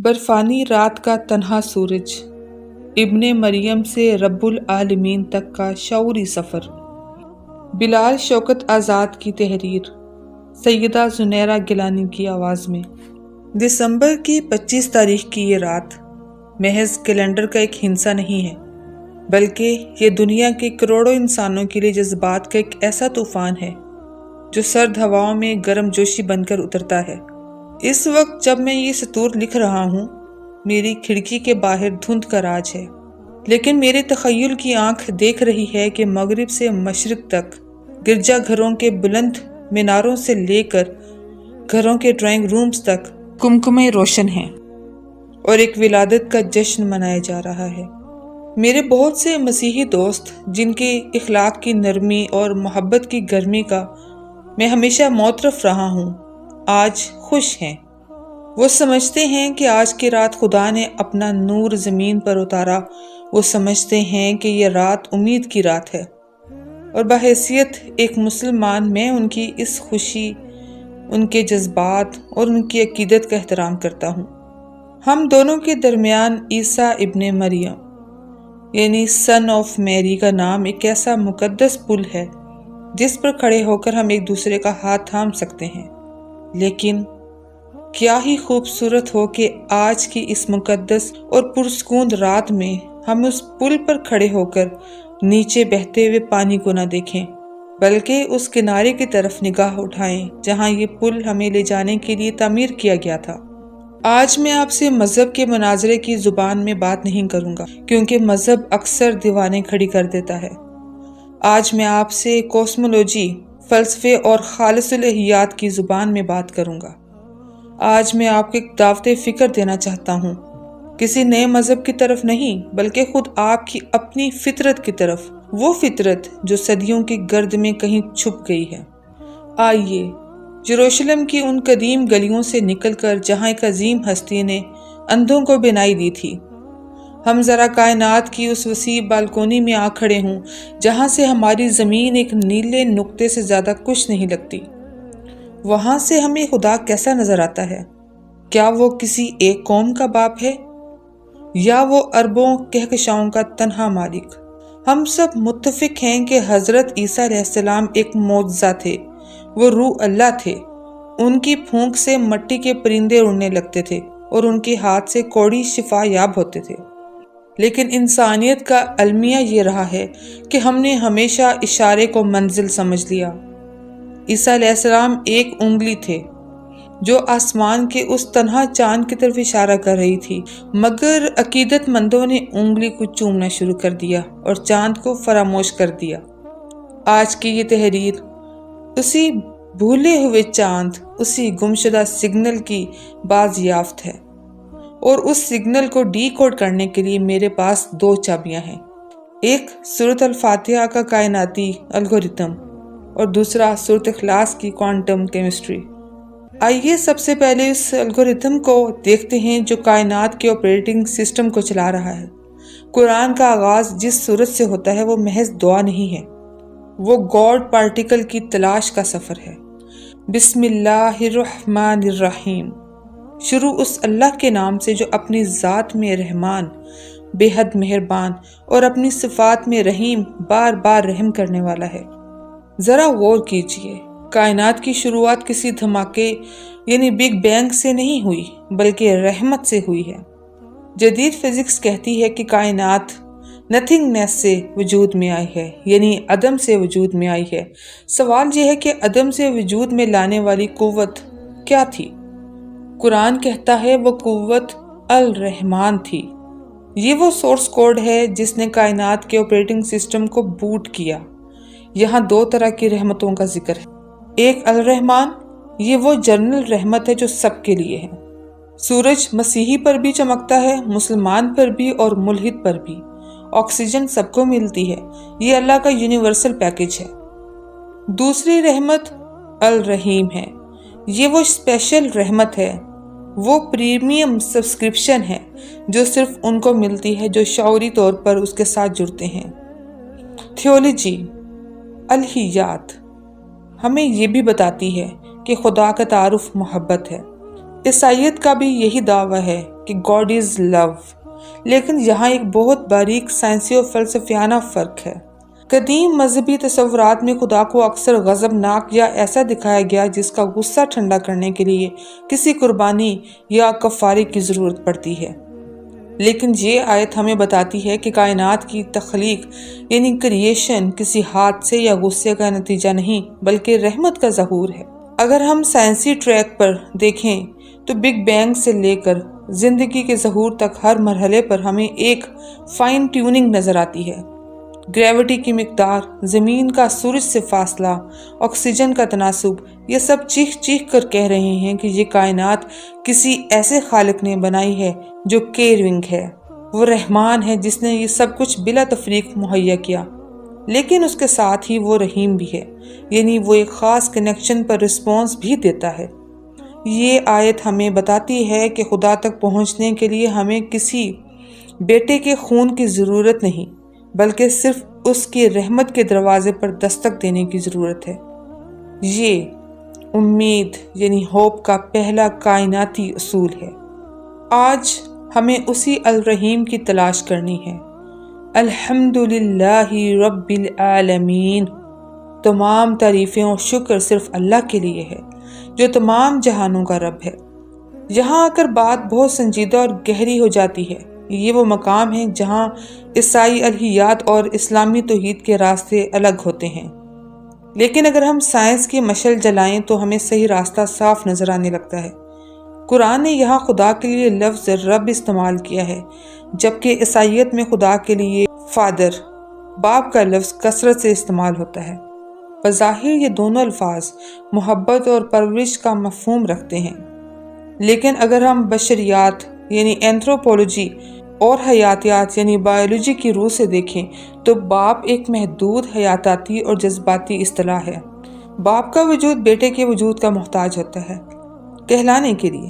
برفانی رات کا تنہا سورج، ابن مریم سے رب العالمین تک کا شعوری سفر۔ بلال شوکت آزاد کی تحریر، سیدہ زنیرہ گیلانی کی آواز میں۔ دسمبر کی 25 تاریخ کی یہ رات محض کیلنڈر کا ایک ہندسہ نہیں ہے، بلکہ یہ دنیا کے کروڑوں انسانوں کے لیے جذبات کا ایک ایسا طوفان ہے جو سرد ہواؤں میں گرم جوشی بن کر اترتا ہے۔ اس وقت جب میں یہ سطور لکھ رہا ہوں، میری کھڑکی کے باہر دھند کا راج ہے، لیکن میرے تخیل کی آنکھ دیکھ رہی ہے کہ مغرب سے مشرق تک گرجا گھروں کے بلند میناروں سے لے کر گھروں کے ڈرائنگ رومز تک کمکمے روشن ہیں اور ایک ولادت کا جشن منایا جا رہا ہے۔ میرے بہت سے مسیحی دوست جن کے اخلاق کی نرمی اور محبت کی گرمی کا میں ہمیشہ معترف رہا ہوں، آج خوش ہیں۔ وہ سمجھتے ہیں کہ آج کی رات خدا نے اپنا نور زمین پر اتارا۔ وہ سمجھتے ہیں کہ یہ رات امید کی رات ہے، اور بحیثیت ایک مسلمان میں ان کی اس خوشی، ان کے جذبات اور ان کی عقیدت کا احترام کرتا ہوں۔ ہم دونوں کے درمیان عیسیٰ ابن مریم یعنی سن آف میری کا نام ایک ایسا مقدس پل ہے جس پر کھڑے ہو کر ہم ایک دوسرے کا ہاتھ تھام سکتے ہیں۔ لیکن کیا ہی خوبصورت ہو کہ آج کی اس مقدس اور پرسکون رات میں ہم اس پل پر کھڑے ہو کر نیچے بہتے ہوئے پانی کو نہ دیکھیں، بلکہ اس کنارے کی طرف نگاہ اٹھائیں جہاں یہ پل ہمیں لے جانے کے لیے تعمیر کیا گیا تھا۔ آج میں آپ سے مذہب کے مناظرے کی زبان میں بات نہیں کروں گا، کیونکہ مذہب اکثر دیوانیں کھڑی کر دیتا ہے۔ آج میں آپ سے کوسمولوجی، فلسفے اور خالص الہیات کی زبان میں بات کروں گا۔ آج میں آپ کو ایک دعوت فکر دینا چاہتا ہوں، کسی نئے مذہب کی طرف نہیں، بلکہ خود آپ کی اپنی فطرت کی طرف، وہ فطرت جو صدیوں کی گرد میں کہیں چھپ گئی ہے۔ آئیے یروشلم کی ان قدیم گلیوں سے نکل کر جہاں ایک عظیم ہستی نے اندھوں کو بینائی دی تھی، ہم ذرا کائنات کی اس وسیع بالکونی میں آ کھڑے ہوں جہاں سے ہماری زمین ایک نیلے نقطے سے زیادہ کچھ نہیں لگتی۔ وہاں سے ہمیں خدا کیسا نظر آتا ہے؟ کیا وہ کسی ایک قوم کا باپ ہے، یا وہ اربوں کہکشاؤں کا تنہا مالک؟ ہم سب متفق ہیں کہ حضرت عیسیٰ علیہ السلام ایک معجزہ تھے۔ وہ روح اللہ تھے۔ ان کی پھونک سے مٹی کے پرندے اڑنے لگتے تھے اور ان کے ہاتھ سے کوڑی شفا یاب ہوتے تھے۔ لیکن انسانیت کا المیہ یہ رہا ہے کہ ہم نے ہمیشہ اشارے کو منزل سمجھ لیا۔ عیسیٰ علیہ السلام ایک انگلی تھے جو آسمان کے اس تنہا چاند کی طرف اشارہ کر رہی تھی، مگر عقیدت مندوں نے انگلی کو چومنا شروع کر دیا اور چاند کو فراموش کر دیا۔ آج کی یہ تحریر اسی بھولے ہوئے چاند، اسی گمشدہ سگنل کی بازیافت ہے، اور اس سگنل کو ڈی کوڈ کرنے کے لیے میرے پاس 2 چابیاں ہیں، ایک سورۃ الفاتحہ کا کائناتی الگورتھم اور دوسرا سورۃ اخلاص کی کوانٹم کیمسٹری۔ آئیے سب سے پہلے اس الگورتھم کو دیکھتے ہیں جو کائنات کے آپریٹنگ سسٹم کو چلا رہا ہے۔ قرآن کا آغاز جس سورت سے ہوتا ہے وہ محض دعا نہیں ہے، وہ گاڈ پارٹیکل کی تلاش کا سفر ہے۔ بسم اللہ الرحمن الرحیم، شروع اس اللہ کے نام سے جو اپنی ذات میں رحمان، بے حد مہربان، اور اپنی صفات میں رحیم، بار بار رحم کرنے والا ہے۔ ذرا غور کیجئے، کائنات کی شروعات کسی دھماکے یعنی بگ بینگ سے نہیں ہوئی، بلکہ رحمت سے ہوئی ہے۔ جدید فزکس کہتی ہے کہ کائنات نتھنگنیس سے وجود میں آئی ہے، یعنی عدم سے وجود میں آئی ہے۔ سوال یہ ہے کہ عدم سے وجود میں لانے والی قوت کیا تھی؟ قرآن کہتا ہے وہ قوت الرحمن تھی۔ یہ وہ سورس کوڈ ہے جس نے کائنات کے آپریٹنگ سسٹم کو بوٹ کیا۔ یہاں 2 طرح کی رحمتوں کا ذکر ہے۔ ایک الرحمن، یہ وہ جنرل رحمت ہے جو سب کے لیے ہے۔ سورج مسیحی پر بھی چمکتا ہے، مسلمان پر بھی اور ملحد پر بھی۔ آکسیجن سب کو ملتی ہے، یہ اللہ کا یونیورسل پیکج ہے۔ دوسری رحمت الرحیم ہے۔ یہ وہ اسپیشل رحمت ہے، وہ پریمیم سبسکرپشن ہے جو صرف ان کو ملتی ہے جو شعوری طور پر اس کے ساتھ جڑتے ہیں۔ تھیولوجی، الہیات ہمیں یہ بھی بتاتی ہے کہ خدا کا تعارف محبت ہے۔ عیسائیت کا بھی یہی دعویٰ ہے کہ گاڈ از لو، لیکن یہاں ایک بہت باریک سائنسی اور فلسفیانہ فرق ہے۔ قدیم مذہبی تصورات میں خدا کو اکثر غضبناک یا ایسا دکھایا گیا جس کا غصہ ٹھنڈا کرنے کے لیے کسی قربانی یا کفارے کی ضرورت پڑتی ہے، لیکن یہ آیت ہمیں بتاتی ہے کہ کائنات کی تخلیق یعنی کریشن کسی حادثے یا غصے کا نتیجہ نہیں بلکہ رحمت کا ظہور ہے۔ اگر ہم سائنسی ٹریک پر دیکھیں تو بگ بینگ سے لے کر زندگی کے ظہور تک ہر مرحلے پر ہمیں ایک فائن ٹیوننگ نظر آتی ہے۔ گریوٹی کی مقدار، زمین کا سورج سے فاصلہ، آکسیجن کا تناسب، یہ سب چیخ چیخ کر کہہ رہے ہیں کہ یہ کائنات کسی ایسے خالق نے بنائی ہے جو کیئرنگ ہے۔ وہ رحمان ہے جس نے یہ سب کچھ بلا تفریق مہیا کیا، لیکن اس کے ساتھ ہی وہ رحیم بھی ہے، یعنی وہ ایک خاص کنیکشن پر رسپانس بھی دیتا ہے۔ یہ آیت ہمیں بتاتی ہے کہ خدا تک پہنچنے کے لیے ہمیں کسی بیٹے کے خون کی ضرورت نہیں، بلکہ صرف اس کی رحمت کے دروازے پر دستک دینے کی ضرورت ہے۔ یہ امید یعنی ہوپ کا پہلا کائناتی اصول ہے۔ آج ہمیں اسی الرحیم کی تلاش کرنی ہے۔ الحمدللہ رب العالمین، تمام تعریفیں اور شکر صرف اللہ کے لیے ہے جو تمام جہانوں کا رب ہے۔ یہاں آ کر بات بہت سنجیدہ اور گہری ہو جاتی ہے۔ یہ وہ مقام ہے جہاں عیسائی الہیات اور اسلامی توحید کے راستے الگ ہوتے ہیں، لیکن اگر ہم سائنس کی مشعل جلائیں تو ہمیں صحیح راستہ صاف نظر آنے لگتا ہے۔ قرآن نے یہاں خدا کے لیے لفظ رب استعمال کیا ہے، جبکہ عیسائیت میں خدا کے لیے فادر، باپ کا لفظ کثرت سے استعمال ہوتا ہے۔ بظاہر یہ دونوں الفاظ محبت اور پرورش کا مفہوم رکھتے ہیں، لیکن اگر ہم بشریات یعنی اینتھروپولوجی اور حیاتیات یعنی بایولوجی کی روح سے دیکھیں تو باپ ایک محدود حیاتیاتی اور جذباتی اصطلاح ہے۔ باپ کا وجود بیٹے کے وجود کا محتاج ہوتا ہے کہلانے کے لیے،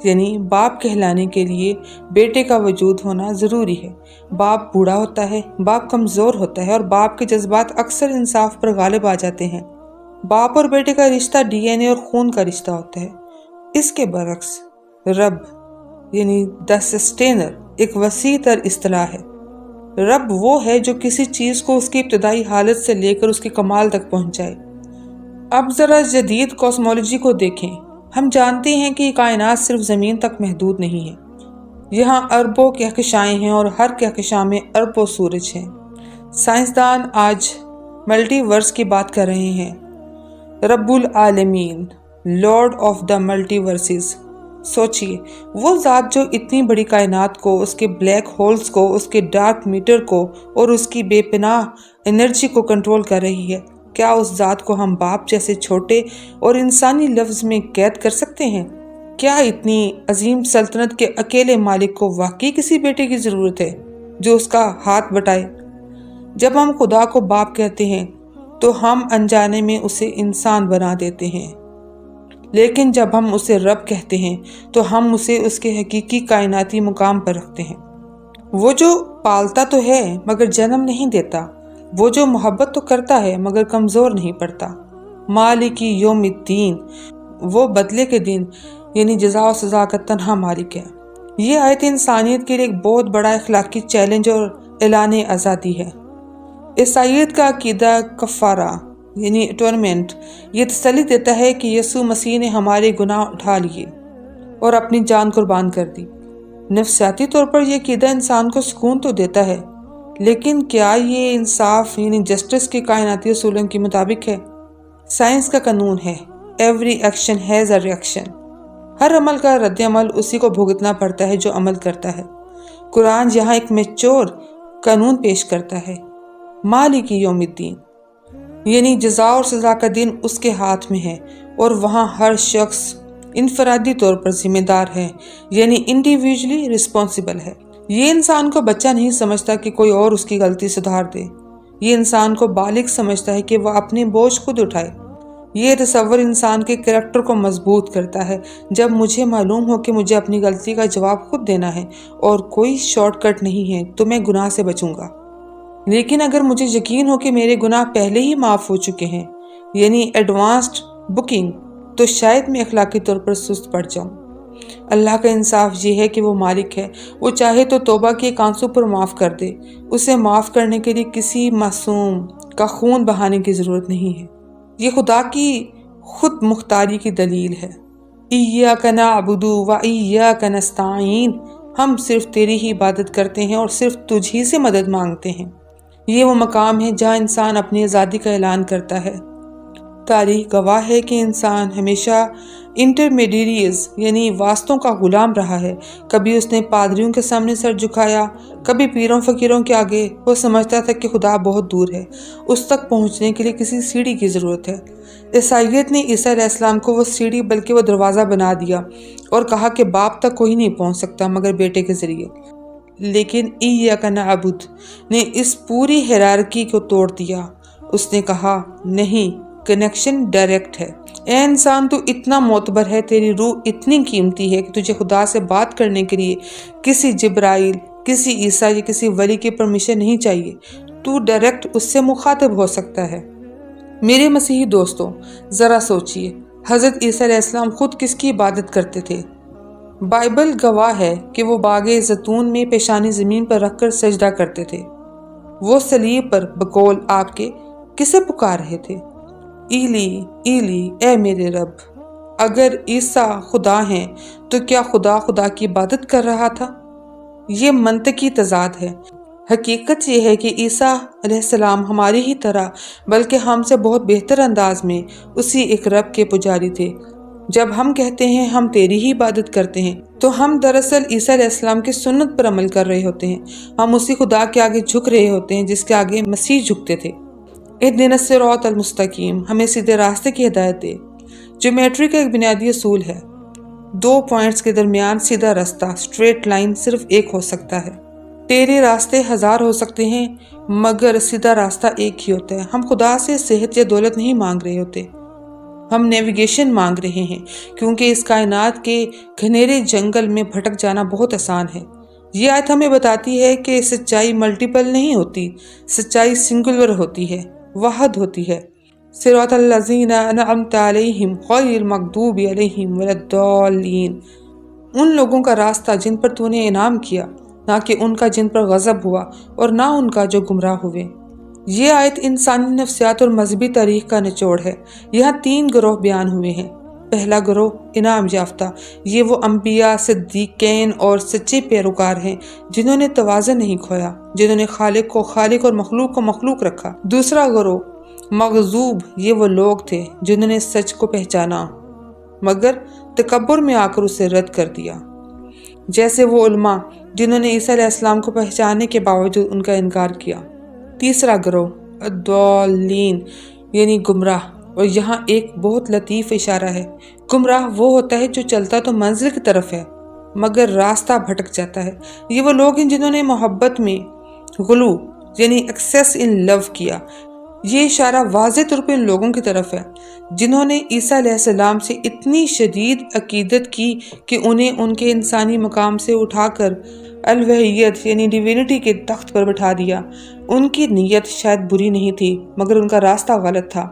یعنی باپ کہلانے کے لیے بیٹے کا وجود ہونا ضروری ہے۔ باپ بوڑھا ہوتا ہے، باپ کمزور ہوتا ہے اور باپ کے جذبات اکثر انصاف پر غالب آ جاتے ہیں۔ باپ اور بیٹے کا رشتہ ڈی این اے اور خون کا رشتہ ہوتا ہے۔ اس کے برعکس رب یعنی دا سسٹینر ایک وسیع تر اصطلاح ہے۔ رب وہ ہے جو کسی چیز کو اس کی ابتدائی حالت سے لے کر اس کے کمال تک پہنچائے۔ اب ذرا جدید کاسمولوجی کو دیکھیں۔ ہم جانتے ہیں کہ کائنات صرف زمین تک محدود نہیں ہے، یہاں اربوں کہکشائیں ہیں اور ہر کہکشاں میں اربوں سورج ہیں۔ سائنسدان آج ملٹی ورس کی بات کر رہے ہیں۔ رب العالمین، lord of the multiverses. سوچئے، وہ ذات جو اتنی بڑی کائنات کو، اس کے بلیک ہولز کو، اس کے ڈارک میٹر کو اور اس کی بے پناہ انرجی کو کنٹرول کر رہی ہے، کیا اس ذات کو ہم باپ جیسے چھوٹے اور انسانی لفظ میں قید کر سکتے ہیں؟ کیا اتنی عظیم سلطنت کے اکیلے مالک کو واقعی کسی بیٹے کی ضرورت ہے جو اس کا ہاتھ بٹائے؟ جب ہم خدا کو باپ کہتے ہیں تو ہم انجانے میں اسے انسان بنا دیتے ہیں، لیکن جب ہم اسے رب کہتے ہیں تو ہم اسے اس کے حقیقی کائناتی مقام پر رکھتے ہیں۔ وہ جو پالتا تو ہے مگر جنم نہیں دیتا، وہ جو محبت تو کرتا ہے مگر کمزور نہیں پڑتا۔ مالکی یوم الدین، وہ بدلے کے دن یعنی جزا و سزا کا تنہا مالک ہے۔ یہ آیت انسانیت کے لیے ایک بہت بڑا اخلاقی چیلنج اور اعلان آزادی ہے۔ عیسائیت کا عقیدہ کفارہ یعنی اٹونمنٹ یہ تسلی دیتا ہے کہ یسوع مسیح نے ہمارے گناہ اٹھا لیے اور اپنی جان قربان کر دی۔ نفسیاتی طور پر یہ عقیدہ انسان کو سکون تو دیتا ہے، لیکن کیا یہ انصاف یعنی جسٹس کے کائناتی اصولوں کے مطابق ہے؟ سائنس کا قانون ہے، every action has a reaction. ہر عمل کا رد عمل اسی کو بھگتنا پڑتا ہے جو عمل کرتا ہے۔ قرآن یہاں ایک میچور قانون پیش کرتا ہے، مالکی یوم الدین، یعنی جزا اور سزا کا دن اس کے ہاتھ میں ہے اور وہاں ہر شخص انفرادی طور پر ذمہ دار ہے، یعنی انڈیویجلی رسپانسیبل ہے۔ یہ انسان کو بچہ نہیں سمجھتا کہ کوئی اور اس کی غلطی سدھار دے، یہ انسان کو بالغ سمجھتا ہے کہ وہ اپنے بوجھ خود اٹھائے۔ یہ تصور انسان کے کریکٹر کو مضبوط کرتا ہے۔ جب مجھے معلوم ہو کہ مجھے اپنی غلطی کا جواب خود دینا ہے اور کوئی شارٹ کٹ نہیں ہے تو میں گناہ سے بچوں گا، لیکن اگر مجھے یقین ہو کہ میرے گناہ پہلے ہی معاف ہو چکے ہیں یعنی ایڈوانسڈ بکنگ، تو شاید میں اخلاقی طور پر سست پڑ جاؤں۔ اللہ کا انصاف یہ ہے کہ وہ مالک ہے، وہ چاہے تو توبہ کے ایک آنسو پر معاف کر دے۔ اسے معاف کرنے کے لیے کسی معصوم کا خون بہانے کی ضرورت نہیں ہے۔ یہ خدا کی خود مختاری کی دلیل ہے۔ ایاک نعبد و ایاک نستعین، ہم صرف تیری ہی عبادت کرتے ہیں اور صرف تجھ ہی سے مدد مانگتے ہیں۔ یہ وہ مقام ہے جہاں انسان اپنی آزادی کا اعلان کرتا ہے۔ تاریخ گواہ ہے کہ انسان ہمیشہ انٹرمیڈیریز یعنی واسطوں کا غلام رہا ہے۔ کبھی اس نے پادریوں کے سامنے سر جھکایا، کبھی پیروں فقیروں کے آگے۔ وہ سمجھتا تھا کہ خدا بہت دور ہے، اس تک پہنچنے کے لیے کسی سیڑھی کی ضرورت ہے۔ عیسائیت نے عیسیٰ علیہ السلام کو وہ سیڑھی بلکہ وہ دروازہ بنا دیا اور کہا کہ باپ تک کوئی نہیں پہنچ سکتا مگر بیٹے کے ذریعے۔ لیکن ایاک نعبد نے اس پوری ہیرارکی کو توڑ دیا۔ اس نے کہا نہیں، کنیکشن ڈائریکٹ ہے۔ اے انسان، تو اتنا معتبر ہے، تیری روح اتنی قیمتی ہے کہ تجھے خدا سے بات کرنے کے لیے کسی جبرائیل، کسی عیسیٰ یا کسی ولی کی پرمیشن نہیں چاہیے۔ تو ڈائریکٹ اس سے مخاطب ہو سکتا ہے۔ میرے مسیحی دوستوں، ذرا سوچئے، حضرت عیسیٰ علیہ السلام خود کس کی عبادت کرتے تھے؟ بائبل گواہ ہے کہ وہ باغ زیتون میں پیشانی زمین پر رکھ کر سجدہ کرتے تھے۔ وہ صلیب پر بقول آپ کے کسے پکار رہے تھے؟ ایلی ایلی، اے میرے رب۔ اگر عیسیٰ خدا ہیں تو کیا خدا کی عبادت کر رہا تھا؟ یہ منطقی تضاد ہے۔ حقیقت یہ ہے کہ عیسیٰ علیہ السلام ہماری ہی طرح بلکہ ہم سے بہت بہتر انداز میں اسی ایک رب کے پجاری تھے۔ جب ہم کہتے ہیں ہم تیری ہی عبادت کرتے ہیں تو ہم دراصل عیسیٰ علیہ السلام کی سنت پر عمل کر رہے ہوتے ہیں۔ ہم اسی خدا کے آگے جھک رہے ہوتے ہیں جس کے آگے مسیح جھکتے تھے۔ اہدنا الصراط المستقیم، ہمیں سیدھے راستے کی ہدایت دے۔ جیومیٹری کا ایک بنیادی اصول ہے، دو پوائنٹس کے درمیان سیدھا راستہ اسٹریٹ لائن صرف ایک ہو سکتا ہے۔ تیرے راستے ہزار ہو سکتے ہیں مگر سیدھا راستہ ایک ہی ہوتا ہے۔ ہم خدا سے صحت یا دولت نہیں مانگ رہے ہوتے، ہم نیویگیشن مانگ رہے ہیں، کیونکہ اس کائنات کے گھنیرے جنگل میں بھٹک جانا بہت آسان ہے۔ یہ آیت ہمیں بتاتی ہے کہ سچائی ملٹیپل نہیں ہوتی، سچائی سنگولر ہوتی ہے، واحد ہوتی ہے۔ صراط الذین انعمت علیہم غیر المغضوب علیہم ولا الضالین، ان لوگوں کا راستہ جن پر تو نے انعام کیا، نہ کہ ان کا جن پر غضب ہوا اور نہ ان کا جو گمراہ ہوئے۔ یہ آیت انسانی نفسیات اور مذہبی تاریخ کا نچوڑ ہے۔ یہاں تین گروہ بیان ہوئے ہیں۔ پہلا گروہ انعام یافتہ، یہ وہ انبیاء، صدیقین اور سچے پیروکار ہیں جنہوں نے توازن نہیں کھویا، جنہوں نے خالق کو خالق اور مخلوق کو مخلوق رکھا۔ دوسرا گروہ مغضوب، یہ وہ لوگ تھے جنہوں نے سچ کو پہچانا مگر تکبر میں آ کر اسے رد کر دیا، جیسے وہ علماء جنہوں نے عیسیٰ علیہ السلام کو پہچاننے کے باوجود ان کا انکار کیا۔ تیسرا گروہ الضالین یعنی گمراہ، اور یہاں ایک بہت لطیف اشارہ ہے۔ گمراہ وہ ہوتا ہے جو چلتا تو منزل کی طرف ہے مگر راستہ بھٹک جاتا ہے۔ یہ وہ لوگ ہیں جنہوں نے محبت میں غلو یعنی ایکسیس ان لو کیا۔ یہ اشارہ واضح طور پر ان لوگوں کی طرف ہے جنہوں نے عیسیٰ علیہ السلام سے اتنی شدید عقیدت کی کہ انہیں ان کے انسانی مقام سے اٹھا کر الوہیت یعنی ڈیوینٹی کے تخت پر بٹھا دیا۔ ان کی نیت شاید بری نہیں تھی مگر ان کا راستہ غلط تھا۔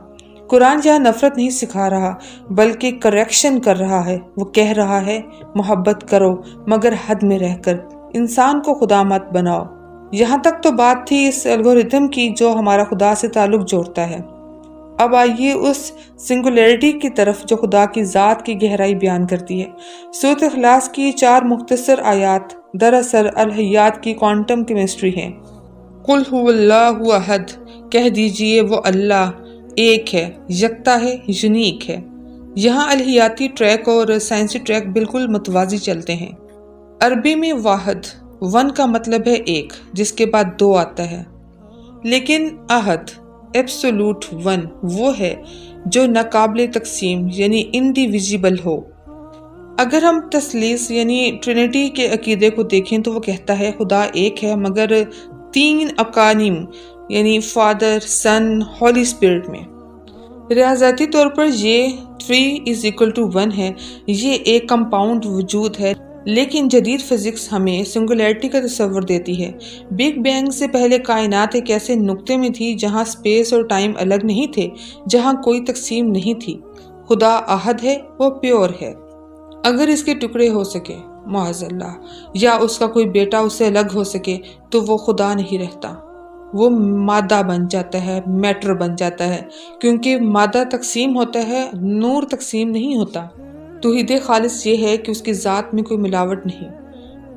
قرآن یہاں نفرت نہیں سکھا رہا بلکہ کریکشن کر رہا ہے۔ وہ کہہ رہا ہے محبت کرو مگر حد میں رہ کر، انسان کو خدا مت بناؤ۔ یہاں تک تو بات تھی اس الگوریتم کی جو ہمارا خدا سے تعلق جوڑتا ہے۔ اب آئیے اس سنگولیرٹی کی طرف جو خدا کی ذات کی گہرائی بیان کرتی ہے۔ سورۃ اخلاص کی 4 مختصر آیات دراصل الہیات کی کوانٹم کیمسٹری ہیں۔ قل هو اللہ احد، کہہ دیجئے وہ اللہ ایک ہے، یکتا ہے، یونیک ہے۔ یہاں الہیاتی ٹریک اور سائنسی ٹریک بالکل متوازی چلتے ہیں۔ عربی میں واحد، ون کا مطلب ہے ایک جس کے بعد 2 آتا ہے، لیکن احد ایبسولوٹ ون وہ ہے جو ناقابل تقسیم یعنی انڈیویزیبل ہو۔ اگر ہم تثلیث یعنی ٹرینٹی کے عقیدے کو دیکھیں تو وہ کہتا ہے خدا ایک ہے مگر 3 اقانیم یعنی فادر، سن، ہولی اسپرٹ میں۔ ریاضیاتی طور پر یہ 3=1 ہے، یہ ایک کمپاؤنڈ وجود ہے، لیکن جدید فزکس ہمیں سنگولیرٹی کا تصور دیتی ہے۔ بگ بینگ سے پہلے کائنات ایک ایسے نقطے میں تھی جہاں سپیس اور ٹائم الگ نہیں تھے، جہاں کوئی تقسیم نہیں تھی۔ خدا احد ہے، وہ پیور ہے۔ اگر اس کے ٹکڑے ہو سکے معاذ اللہ، یا اس کا کوئی بیٹا اس سے الگ ہو سکے تو وہ خدا نہیں رہتا، وہ مادہ بن جاتا ہے، میٹر بن جاتا ہے، کیونکہ مادہ تقسیم ہوتا ہے، نور تقسیم نہیں ہوتا۔ توحید خالص یہ ہے کہ اس کی ذات میں کوئی ملاوٹ نہیں،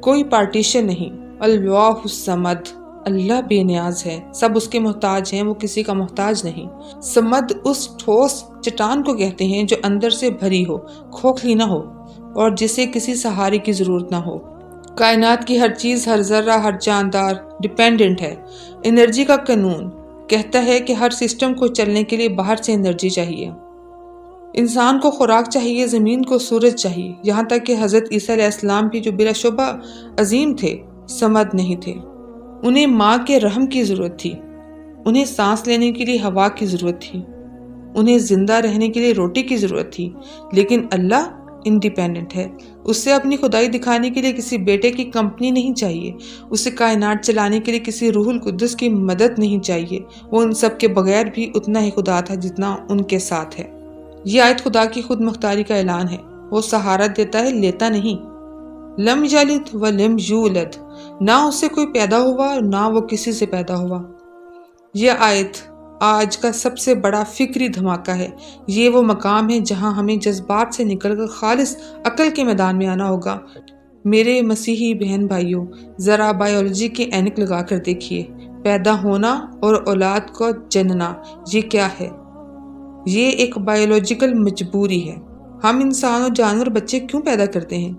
کوئی پارٹیشن نہیں۔ اللہ الصمد، اللہ بے نیاز ہے، سب اس کے محتاج ہیں، وہ کسی کا محتاج نہیں۔ صمد اس ٹھوس چٹان کو کہتے ہیں جو اندر سے بھری ہو، کھوکھلی نہ ہو اور جسے کسی سہارے کی ضرورت نہ ہو۔ کائنات کی ہر چیز، ہر ذرہ، ہر جاندار ڈیپینڈنٹ ہے۔ انرجی کا قانون کہتا ہے کہ ہر سسٹم کو چلنے کے لیے باہر سے انرجی چاہیے۔ انسان کو خوراک چاہیے، زمین کو سورج چاہیے، یہاں تک کہ حضرت عیسیٰ علیہ السلام بھی جو بلا شبہ عظیم تھے، صمد نہیں تھے۔ انہیں ماں کے رحم کی ضرورت تھی، انہیں سانس لینے کے لیے ہوا کی ضرورت تھی، انہیں زندہ رہنے کے لیے روٹی کی ضرورت تھی، لیکن اللہ انڈیپینڈنٹ ہے۔ اس سے اپنی خدائی دکھانے کے لیے کسی بیٹے کی کمپنی نہیں چاہیے، اسے کائنات چلانے کے لیے کسی روح القدس کی مدد نہیں چاہیے۔ وہ ان سب کے بغیر بھی اتنا ہی خدا تھا جتنا ان کے ساتھ ہے۔ یہ آیت خدا کی خود مختاری کا اعلان ہے، وہ سہارت دیتا ہے، لیتا نہیں۔ لم یلد ولم یولد، نہ اس سے کوئی پیدا ہوا نہ وہ کسی سے پیدا ہوا۔ یہ آیت آج کا سب سے بڑا فکری دھماکہ ہے۔ یہ وہ مقام ہے جہاں ہمیں جذبات سے نکل کر خالص عقل کے میدان میں آنا ہوگا۔ میرے مسیحی بہن بھائیوں، ذرا بائیولوجی کی اینک لگا کر دیکھیے۔ پیدا ہونا اور اولاد کو جننا، یہ کیا ہے؟ یہ ایک بائیولوجیکل مجبوری ہے۔ ہم انسان اور جانور بچے کیوں پیدا کرتے ہیں؟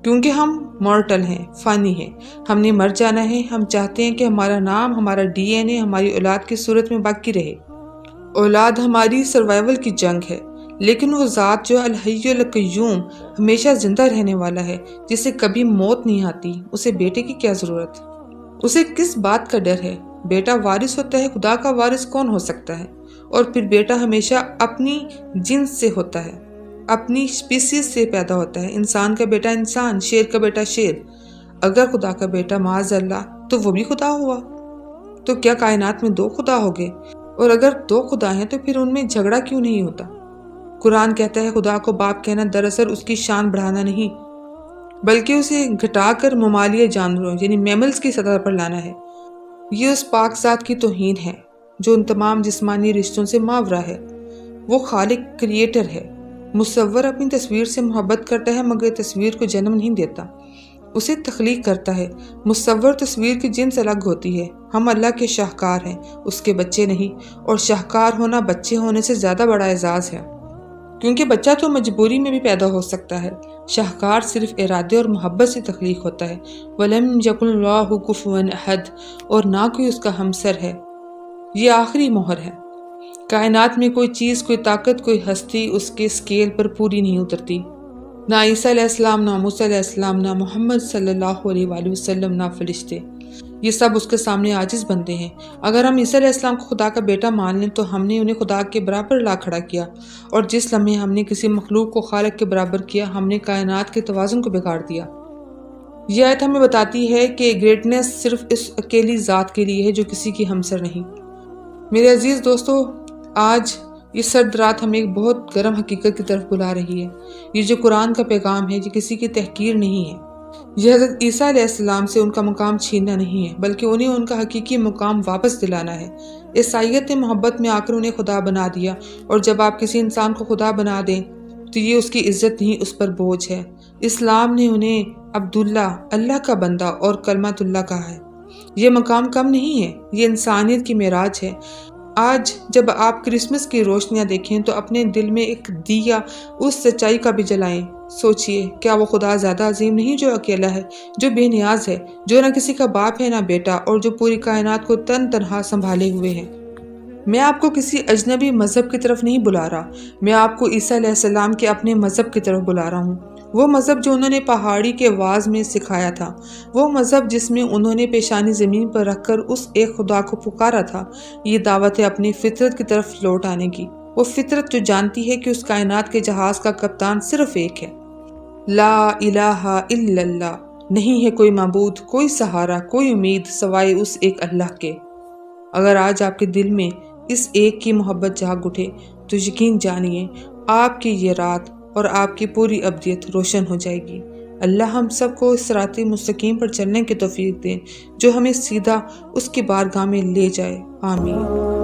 کیونکہ ہم مورٹل ہیں، فانی ہیں، ہم نے مر جانا ہے۔ ہم چاہتے ہیں کہ ہمارا نام، ہمارا ڈی این اے ہماری اولاد کی صورت میں باقی رہے۔ اولاد ہماری سروائیول کی جنگ ہے، لیکن وہ ذات جو الحی القیوم ہمیشہ زندہ رہنے والا ہے، جسے کبھی موت نہیں آتی، اسے بیٹے کی کیا ضرورت؟ اسے کس بات کا ڈر ہے؟ بیٹا وارث ہوتا ہے، خدا کا وارث کون ہو سکتا ہے؟ اور پھر بیٹا ہمیشہ اپنی جنس سے ہوتا ہے، اپنی سپیسیز سے پیدا ہوتا ہے۔ انسان کا بیٹا انسان، شیر کا بیٹا شیر۔ اگر خدا کا بیٹا معاذ اللہ تو وہ بھی خدا ہوا۔ تو کیا کائنات میں دو خدا ہو گئے؟ اور اگر دو خدا ہیں تو پھر ان میں جھگڑا کیوں نہیں ہوتا؟ قرآن کہتا ہے خدا کو باپ کہنا دراصل اس کی شان بڑھانا نہیں، بلکہ اسے گھٹا کر ممالیہ جانوروں یعنی میملز کی سطح پر لانا ہے۔ یہ اس پاک ذات کی توہین ہے جو ان تمام جسمانی رشتوں سے ماورا ہے۔ وہ خالق، کریٹر ہے۔ مصور اپنی تصویر سے محبت کرتا ہے مگر تصویر کو جنم نہیں دیتا، اسے تخلیق کرتا ہے۔ مصور تصویر کی جنس الگ ہوتی ہے۔ ہم اللہ کے شاہکار ہیں، اس کے بچے نہیں، اور شاہکار ہونا بچے ہونے سے زیادہ بڑا اعزاز ہے، کیونکہ بچہ تو مجبوری میں بھی پیدا ہو سکتا ہے۔ شاہکار صرف ارادے اور محبت سے تخلیق ہوتا ہے۔ وَلَمْ يَكُنْ اللَّهُ كُفُوًا أَحَدٌ، اور نہ کوئی اس کا ہمسر ہے۔ یہ آخری مہر ہے۔ کائنات میں کوئی چیز، کوئی طاقت، کوئی ہستی اس کے اسکیل پر پوری نہیں اترتی۔ نہ عیسیٰ علیہ السلام، نہ موسیٰ علیہ السلام، نہ محمد صلی اللہ علیہ وآلہ وسلم، نہ فرشتے، یہ سب اس کے سامنے عاجز بندے ہیں۔ اگر ہم عیسیٰ علیہ السلام کو خدا کا بیٹا مان لیں تو ہم نے انہیں خدا کے برابر لا کھڑا کیا، اور جس لمحے ہم نے کسی مخلوق کو خالق کے برابر کیا، ہم نے کائنات کے توازن کو بگاڑ دیا۔ یہ آیت ہمیں بتاتی ہے کہ گریٹنس صرف اس اکیلی ذات کے لیے ہے جو کسی کی ہمسر نہیں۔ میرے عزیز دوستو، آج یہ سرد رات ہمیں ایک بہت گرم حقیقت کی طرف بلا رہی ہے۔ یہ جو قرآن کا پیغام ہے یہ کسی کی تحقیر نہیں ہے۔ یہ حضرت عیسیٰ علیہ السلام سے ان کا مقام چھیننا نہیں ہے، بلکہ انہیں ان کا حقیقی مقام واپس دلانا ہے۔ عیسائیت نے محبت میں آ کر انہیں خدا بنا دیا، اور جب آپ کسی انسان کو خدا بنا دیں تو یہ اس کی عزت نہیں، اس پر بوجھ ہے۔ اسلام نے انہیں عبداللہ، اللہ کا بندہ اور کلمۃ اللہ کہا ہے۔ یہ مقام کم نہیں ہے، یہ انسانیت کی معراج ہے۔ آج جب آپ کرسمس کی روشنیاں دیکھیں تو اپنے دل میں ایک دیا اس سچائی کا بھی جلائیں۔ سوچئے، کیا وہ خدا زیادہ عظیم نہیں جو اکیلا ہے، جو بے نیاز ہے، جو نہ کسی کا باپ ہے نہ بیٹا، اور جو پوری کائنات کو تنہا سنبھالے ہوئے ہے؟ میں آپ کو کسی اجنبی مذہب کی طرف نہیں بلا رہا، میں آپ کو عیسیٰ علیہ السلام کے اپنے مذہب کی طرف بلا رہا ہوں۔ وہ مذہب جو انہوں نے پہاڑی کے واز میں سکھایا تھا، وہ مذہب جس میں انہوں نے پیشانی زمین پر رکھ کر اس ایک خدا کو پکارا تھا۔ یہ دعوت ہے اپنی فطرت کی طرف لوٹ آنے کی، وہ فطرت جو جانتی ہے کہ اس کائنات کے جہاز کا کپتان صرف ایک ہے۔ لا الہ الا اللہ، نہیں ہے کوئی معبود، کوئی سہارا، کوئی امید سوائے اس ایک اللہ کے۔ اگر آج آپ کے دل میں اس ایک کی محبت جاگ اٹھے تو یقین جانیے آپ کی یہ رات اور آپ کی پوری ابدیت روشن ہو جائے گی۔ اللہ ہم سب کو اس صراط مستقیم پر چلنے کی توفیق دے جو ہمیں سیدھا اس کی بارگاہ میں لے جائے، آمین۔